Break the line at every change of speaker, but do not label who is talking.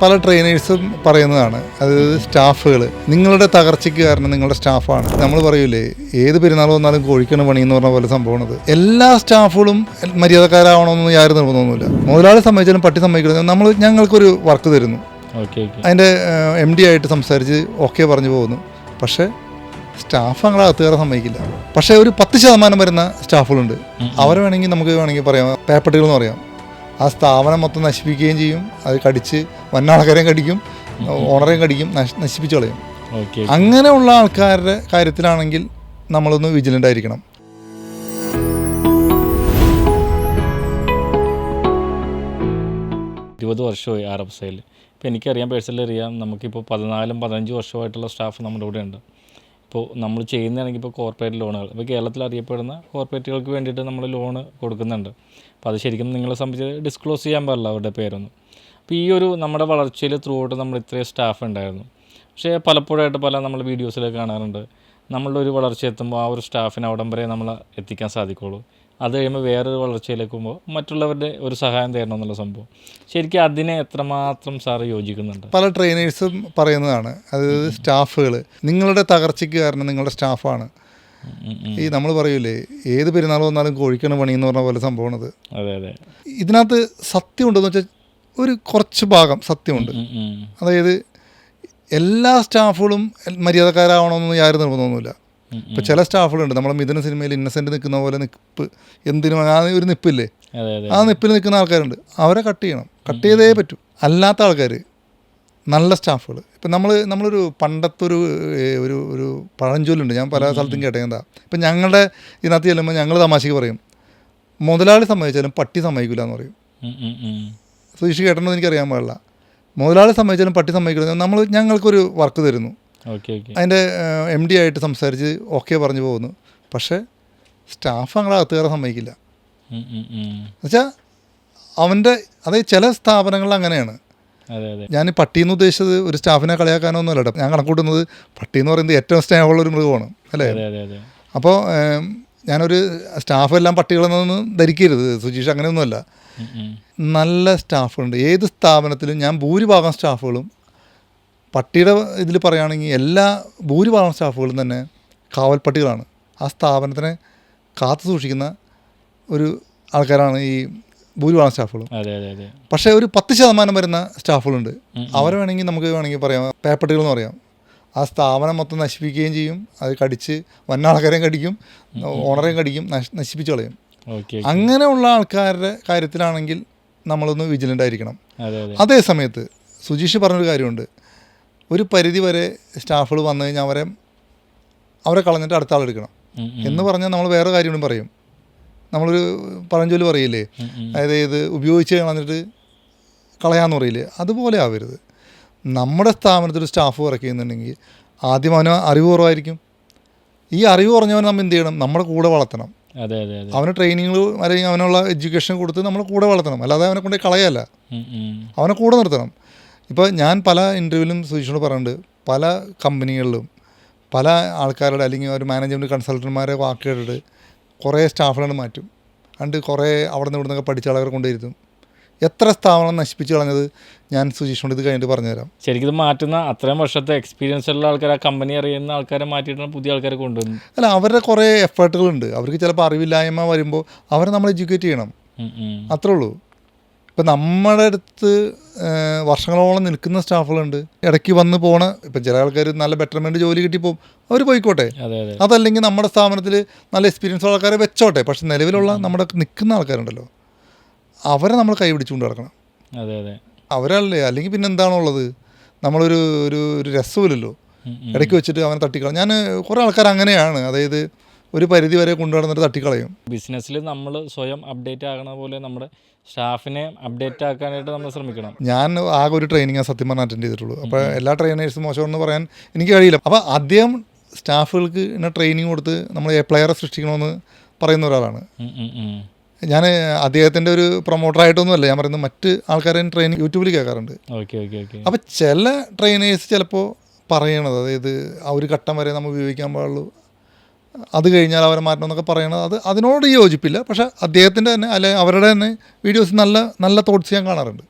പല ട്രെയിനേഴ്സും പറയുന്നതാണ്, അതായത് സ്റ്റാഫുകൾ നിങ്ങളുടെ തകർച്ചയ്ക്ക് കാരണം നിങ്ങളുടെ സ്റ്റാഫാണ്. നമ്മൾ പറയൂലേ, ഏത് പെരുന്നാൾ വന്നാലും കോഴിക്കണ പണി എന്ന് പറഞ്ഞ പോലെ സംഭവമാണത്. എല്ലാ സ്റ്റാഫുകളും മര്യാദക്കാരാവണമെന്ന് യാതൊരു നിർബന്ധമൊന്നുമില്ല. മുതലാളി സമ്മതിച്ചാലും പട്ടി സമ്മതിക്കണം. ഞങ്ങൾക്കൊരു വർക്ക് തരുന്നു, അതിൻ്റെ MD ആയിട്ട് സംസാരിച്ച് ഓക്കെ പറഞ്ഞു പോകുന്നു. പക്ഷേ സ്റ്റാഫ് ഞങ്ങളെ അകത്ത് കയറാൻ സമ്മതിക്കില്ല. പക്ഷേ ഒരു 10% വരുന്ന സ്റ്റാഫുകളുണ്ട്. അവരെ വേണമെങ്കിൽ പറയാം പേപ്പട്ടികൾ എന്ന് പറയാം. ആ സ്ഥാപനം മൊത്തം നശിപ്പിക്കുകയും ചെയ്യും. അത് കടിച്ച് വന്നാൾക്കാരെയും കടിക്കും, ഓണറേയും കടിക്കും, നശിപ്പിച്ച് കളയും. അങ്ങനെയുള്ള ആൾക്കാരുടെ കാര്യത്തിലാണെങ്കിൽ നമ്മളൊന്ന് വിജിലൻ്റ് ആയിരിക്കണം.
വർഷമായി RFSയിൽ. ഇപ്പോൾ എനിക്കറിയാം, പേഴ്സണലി അറിയാം. നമുക്കിപ്പോൾ 14-15 വർഷമായിട്ടുള്ള സ്റ്റാഫ് നമ്മുടെ കൂടെ ഉണ്ട്. ഇപ്പോൾ നമ്മൾ ചെയ്യുന്നതാണെങ്കിൽ ഇപ്പോൾ കോർപ്പറേറ്റ് ലോണുകൾ, ഇപ്പോൾ കേരളത്തിൽ അറിയപ്പെടുന്ന കോർപ്പറേറ്റുകൾക്ക് വേണ്ടിയിട്ട് നമ്മൾ ലോണ് കൊടുക്കുന്നുണ്ട്. അപ്പോൾ അത് ശരിക്കും നിങ്ങളെ സംബന്ധിച്ച് ഡിസ്ക്ലോസ് ചെയ്യാൻ പാടില്ല അവരുടെ പേരൊന്നും. അപ്പോൾ ഈ ഒരു നമ്മുടെ വളർച്ചയിൽ ത്രൂ ഔട്ട് നമ്മൾ ഇത്രയും സ്റ്റാഫ് ഉണ്ടായിരുന്നു. പക്ഷേ പലപ്പോഴായിട്ട് നമ്മൾ വീഡിയോസിലൊക്കെ കാണാറുണ്ട്, നമ്മളുടെ ഒരു വളർച്ച എത്തുമ്പോൾ ആ ഒരു സ്റ്റാഫിനെ അവിടം വരെ നമ്മൾ എത്തിക്കാൻ സാധിക്കുള്ളൂ. അത് കഴിയുമ്പോൾ വേറൊരു വളർച്ചയിലേക്കുമ്പോൾ മറ്റുള്ളവരുടെ ഒരു സഹായം തരണം എന്നുള്ള സംഭവം. ശരിക്കും അതിനെ എത്രമാത്രം സാറ് യോജിക്കുന്നുണ്ട്?
പല ട്രെയിനേഴ്സും പറയുന്നതാണ്, അതായത് സ്റ്റാഫുകൾ നിങ്ങളുടെ തകർച്ചയ്ക്ക് കാരണം നിങ്ങളുടെ സ്റ്റാഫാണ്. ഈ നമ്മൾ പറയൂലേ, ഏത് പെരുന്നാൾ വന്നാലും കോഴിക്കണ പണി എന്ന് പറഞ്ഞ പോലെ സംഭവമാണത്.
അതെ അതെ. ഇതിനകത്ത്
സത്യമുണ്ടെന്ന് വെച്ചാൽ ഒരു കുറച്ച് ഭാഗം സത്യമുണ്ട്. അതായത് എല്ലാ സ്റ്റാഫുകളും മര്യാദക്കാരാവണമെന്ന് യാതൊരു നിർബന്ധമൊന്നുമില്ല. ഇപ്പോൾ ചില സ്റ്റാഫുകളുണ്ട്, നമ്മളെ മിഥുന സിനിമയിൽ ഇന്നസെൻ്റ് നിൽക്കുന്ന പോലെ നിൽപ്പ്, എന്തിനും ആ ഒരു നിപ്പില്ലേ, ആ നിപ്പിൽ നിൽക്കുന്ന ആൾക്കാരുണ്ട്. അവരെ കട്ട് ചെയ്യണം, കട്ട് ചെയ്തേ പറ്റൂ. അല്ലാത്ത ആൾക്കാർ, നല്ല സ്റ്റാഫുകൾ, ഇപ്പം നമ്മളൊരു പണ്ടത്തെ ഒരു പഴഞ്ചൊല്ലുണ്ട്, ഞാൻ പല സ്ഥലത്തും കേട്ടേ. എന്താ, ഇപ്പം ഞങ്ങളുടെ ഇതിനകത്ത് ചെല്ലുമ്പോൾ ഞങ്ങൾ തമാശയ്ക്ക് പറയും, മുതലാളി സമ്മതിച്ചാലും പട്ടി സമ്മതിക്കില്ല എന്ന് പറയും. സുശീഷ് കേട്ടണമെന്ന് എനിക്കറിയാൻ പാടില്ല. മുതലാളി സമ്മതിച്ചാലും പട്ടി സമ്മതിക്കില്ല. ഞങ്ങൾക്കൊരു വർക്ക് തരുന്നു, അതിൻ്റെ MD ആയിട്ട് സംസാരിച്ച് ഓക്കെ പറഞ്ഞു പോകുന്നു. പക്ഷേ സ്റ്റാഫ് ഞങ്ങളെ അകത്ത് കയറാൻ സമ്മതിക്കില്ല. എന്നുവെച്ചാൽ അതായത് ചില സ്ഥാപനങ്ങളിൽ അങ്ങനെയാണ്. ഞാൻ പട്ടിയെന്ന് ഉദ്ദേശിച്ചത് ഒരു സ്റ്റാഫിനെ കളിയാക്കാനൊന്നും അല്ല. ഞാൻ കണക്കൂട്ടുന്നത് പട്ടി എന്ന് പറയുന്നത് ഏറ്റവും സ്നേഹമുള്ളൊരു മൃഗമാണ്, അല്ലേ? അപ്പോൾ ഞാനൊരു സ്റ്റാഫെല്ലാം പട്ടികളെന്നൊന്നും ധരിക്കരുത് സുജീഷ്, അങ്ങനെയൊന്നുമല്ല. നല്ല സ്റ്റാഫുണ്ട് ഏത് സ്ഥാപനത്തിലും. ഞാൻ ഭൂരിഭാഗം സ്റ്റാഫുകളും പട്ടിയുടെ ഇതിൽ പറയുകയാണെങ്കിൽ ഭൂരിഭാഗം സ്റ്റാഫുകളും തന്നെ കാവൽപ്പട്ടികളാണ്. ആ സ്ഥാപനത്തിനെ കാത്തു സൂക്ഷിക്കുന്ന ഒരു ആൾക്കാരാണ് ഈ ഭൂരിഭാഗം സ്റ്റാഫുകളും. പക്ഷേ ഒരു 10% വരുന്ന സ്റ്റാഫുകളുണ്ട്. അവരെ വേണമെങ്കിൽ പറയാം പേപ്പട്ടികൾ എന്ന് പറയാം. ആ സ്ഥാപനം മൊത്തം നശിപ്പിക്കുകയും ചെയ്യും. അത് കടിച്ച് വന്നാൾക്കാരെയും കടിക്കും, ഓണറേയും കടിക്കും, നശിപ്പിച്ച് കളയും. അങ്ങനെയുള്ള ആൾക്കാരുടെ കാര്യത്തിലാണെങ്കിൽ നമ്മളൊന്ന് വിജിലൻ്റ് ആയിരിക്കണം. അതേ സമയത്ത് സുജീഷ് പറഞ്ഞൊരു കാര്യമുണ്ട്, ഒരു പരിധി വരെ സ്റ്റാഫുകൾ വന്നു കഴിഞ്ഞാൽ അവരെ കളഞ്ഞിട്ട് അടുത്ത ആളെടുക്കണം എന്ന് പറഞ്ഞാൽ നമ്മൾ വേറെ കാര്യം കൂടി പറയും. നമ്മളൊരു പഴഞ്ചൊല്ല് പറയില്ലേ, അതായത് ഇത് ഉപയോഗിച്ച് കളഞ്ഞിട്ട് കളയാമെന്ന് പറയില്ലേ, അതുപോലെ ആവരുത്. നമ്മുടെ സ്ഥാപനത്തിൽ സ്റ്റാഫ് വർക്ക് ചെയ്യുന്നുണ്ടെങ്കിൽ ആദ്യം അവന് അറിവ് കുറവായിരിക്കും. ഈ അറിവ് കുറഞ്ഞവനെ നമ്മൾ എന്ത് ചെയ്യണം? നമ്മുടെ കൂടെ വളർത്തണം. അവന് ട്രെയിനിങ്ങൾ അല്ലെങ്കിൽ അവനുള്ള എഡ്യൂക്കേഷൻ കൊടുത്ത് നമ്മൾ കൂടെ വളർത്തണം. അല്ലാതെ അവനെ കൊണ്ട് കളയല്ല, അവനെ കൂടെ നിർത്തണം. ഇപ്പോൾ ഞാൻ പല ഇൻ്റർവ്യൂവിലും സുജീഷിനോട് പറഞ്ഞിട്ടുണ്ട്, പല കമ്പനികളിലും പല ആൾക്കാരുടെ അല്ലെങ്കിൽ ഒരു മാനേജ്മെൻറ്റ് കൺസൾട്ടന്മാരെ വാക്കിയിട്ട് കുറേ സ്റ്റാഫുകളെ മാറ്റും. അണ്ട് കുറേ അവിടെ നിന്ന് ഇവിടെ നിന്നൊക്കെ പഠിച്ച ആളുകളെ കൊണ്ടുവരുത്തും. എത്ര സ്ഥാപനം നശിപ്പിച്ച് കളഞ്ഞത് ഞാൻ സുജീഷിനോട് ഇത് കഴിഞ്ഞിട്ട് പറഞ്ഞുതരാം.
ശരിക്കും ഇത് മാറ്റുന്ന അത്രയും വർഷത്തെ എക്സ്പീരിയൻസ് ഉള്ള ആൾക്കാർ, ആ കമ്പനി അറിയുന്ന ആൾക്കാരെ മാറ്റിയിട്ടാണ് പുതിയ ആൾക്കാരെ കൊണ്ടുവരുന്നത്.
അല്ല, അവരുടെ കുറേ എഫേർട്ടുകളുണ്ട്. അവർക്ക് ചിലപ്പോൾ അറിവില്ലായ്മ വരുമ്പോൾ അവരെ നമ്മൾ എഡ്യൂക്കേറ്റ് ചെയ്യണം, അത്രേ ഉള്ളൂ. ഇപ്പം നമ്മുടെ അടുത്ത് വർഷങ്ങളോളം നിൽക്കുന്ന സ്റ്റാഫുകളുണ്ട്, ഇടയ്ക്ക് വന്ന് പോണ. ഇപ്പം ചില ആൾക്കാർ നല്ല ബെറ്റർമെൻറ്റ് ജോലി കിട്ടിപ്പോവും, അവർ പോയിക്കോട്ടെ. അതല്ലെങ്കിൽ നമ്മുടെ സ്ഥാപനത്തിൽ നല്ല എക്സ്പീരിയൻസ് ഉള്ള ആൾക്കാരെ വെച്ചോട്ടെ. പക്ഷെ നിലവിലുള്ള നമ്മുടെ നിൽക്കുന്ന ആൾക്കാരുണ്ടല്ലോ, അവരെ നമ്മൾ കൈ പിടിച്ചുകൊണ്ട് നടക്കണം. അവരല്ലേ, അല്ലെങ്കിൽ പിന്നെ എന്താണുള്ളത്? നമ്മളൊരു രസമില്ലല്ലോ ഇടയ്ക്ക് വെച്ചിട്ട് അവനെ തട്ടിക്കളയും. ഞാൻ കുറേ ആൾക്കാർ അങ്ങനെയാണ്, അതായത് ഒരു പരിധി വരെ കൊണ്ടുനടന്നിട്ട് തട്ടിക്കളയും.
ബിസിനസ്സിൽ നമ്മൾ സ്വയം അപ്ഡേറ്റ് ആകണ പോലെ നമ്മുടെ സ്റ്റാഫിനെ അപ്ഡേറ്റ് ആക്കാനായിട്ട് നമ്മൾ ശ്രമിക്കണം.
ഞാൻ ആകെ ഒരു ട്രെയിനിങ് സത്യം പറഞ്ഞാൽ അറ്റൻഡ് ചെയ്തിട്ടുള്ളൂ. അപ്പോൾ എല്ലാ ട്രെയിനേഴ്സും മോശമെന്ന് പറയാൻ എനിക്ക് കഴിയില്ല. അപ്പോൾ അദ്ദേഹം സ്റ്റാഫുകൾക്ക് ഇങ്ങനെ ട്രെയിനിങ് കൊടുത്ത് നമ്മൾ പ്ലെയറെ സൃഷ്ടിക്കണമെന്ന് പറയുന്ന ഒരാളാണ്. ഞാൻ അദ്ദേഹത്തിൻ്റെ ഒരു പ്രൊമോട്ടറായിട്ടൊന്നുമല്ല ഞാൻ പറയുന്നത്, മറ്റ് ആൾക്കാരെ ട്രെയിനിങ് യൂട്യൂബിൽ കേൾക്കാറുണ്ട്. അപ്പോൾ ചില ട്രെയിനേഴ്സ് ചിലപ്പോൾ പറയണത്, അതായത് ആ ഒരു ഘട്ടം വരെ നമ്മൾ ഉപയോഗിക്കാൻ പാടുള്ളൂ, അത് കഴിഞ്ഞാൽ അവരെ മാറ്റണം എന്നൊക്കെ പറയണത്, അതിനോട് യോജിപ്പില്ല. പക്ഷേ അദ്ദേഹത്തിൻ്റെ തന്നെ, അല്ലെങ്കിൽ അവരുടെ തന്നെ വീഡിയോസ് നല്ല തോട്ട്സ് ഞാൻ കാണാറുണ്ട്.